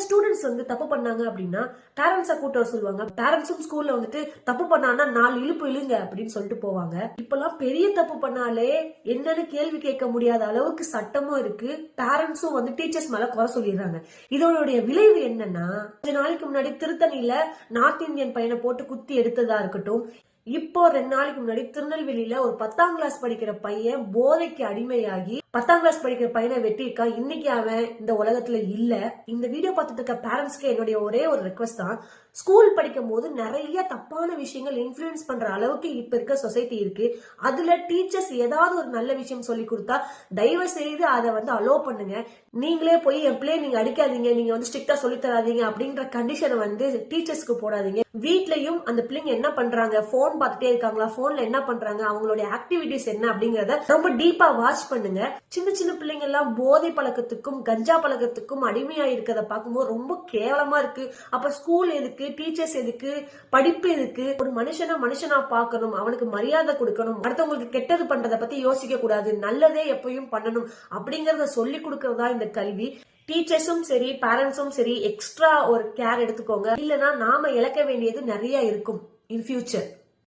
Students தப்பு பண்ணாங்க அப்படின்னா பேரண்ட்ஸை கூட்ட சொல்லுவாங்க. பேரண்ட்ஸும் ஸ்கூல்ல தப்பு பண்ணானா 4 இழுப்பு இழுங்க அப்படின்னு சொல்லிட்டு போவாங்க. இப்பெல்லாம் பெரிய தப்பு பண்ணாலே என்னன்னு கேள்வி கேட்க முடியாத அளவுக்கு சட்டமும் இருக்கு. பேரண்ட்ஸும் டீச்சர்ஸ் மேல குறை சொல்லிடுறாங்க. இதோடைய விளைவு என்னன்னா, கொஞ்ச நாளைக்கு முன்னாடி திருத்தணியில நார்த் இந்தியன் பையனை போட்டு குத்தி எடுத்ததா இருக்கட்டும், இப்போ 2 நாளைக்கு முன்னாடி திருநெல்வேலியில ஒரு 10ஆம் கிளாஸ் படிக்கிற பையன் போதைக்கு அடிமையாகி 10ஆம் கிளாஸ் படிக்கிற பையனை வெட்டியிருக்கான். இன்னைக்கு அவன் இந்த உலகத்துல இல்ல. இந்த வீடியோ பார்த்துட்டு இருக்க பேரண்ட்ஸ்க்கு என்னுடைய ஒரே ஒரு ரெக்வஸ்ட் தான், ஸ்கூல் படிக்கும் போது நிறைய தப்பான விஷயங்கள் இன்ஃபுளுன்ஸ் பண்ற அளவுக்கு இப்ப இருக்க சொசைட்டி இருக்கு. அதுல டீச்சர்ஸ் ஏதாவது ஒரு நல்ல விஷயம் சொல்லி கொடுத்தா தயவு செய்து அதை அலோ பண்ணுங்க. நீங்களே போய் என் பிள்ளைய நீங்க அடிக்காதீங்க, நீங்க ஸ்ட்ரிக்டா சொல்லி தராதீங்க அப்படின்ற கண்டிஷனை டீச்சர்ஸ்க்கு போடாதீங்க. வீட்லயும் அந்த பிள்ளைங்க என்ன பண்றாங்க, போன் பார்த்துட்டே இருக்காங்களா, போன்ல என்ன பண்றாங்க, அவங்களுடைய ஆக்டிவிட்டிஸ் என்ன அப்படிங்கறத ரொம்ப டீப்பா வாட்ச் பண்ணுங்க. சின்ன சின்ன பிள்ளைங்க எல்லாம் போதை பழக்கத்துக்கும் கஞ்சா பழக்கத்துக்கும் அடிமையா இருக்கிறத பார்க்கும்போது ரொம்ப கேவலமா இருக்கு. அப்ப ஸ்கூல் எதுக்கு, டீச்சர்ஸ் எதுக்கு, படிப்பு எதுக்கு? ஒரு மனுஷனா பார்க்கணும், அவனுக்கு மரியாதை கொடுக்கணும், அடுத்தவங்களுக்கு கெட்டது பண்றதை பத்தி யோசிக்க கூடாது, நல்லதே எப்பயும் பண்ணணும் அப்படிங்கறத சொல்லி கொடுக்கறதா இந்த கல்வி. டீச்சர்ஸும் சரி பேரண்ட்ஸும் சரி எக்ஸ்ட்ரா ஒரு கேர் எடுத்துக்கோங்க. இல்லைன்னா நாம இழக்க வேண்டியது நிறைய இருக்கும் இன் ஃபியூச்சர்.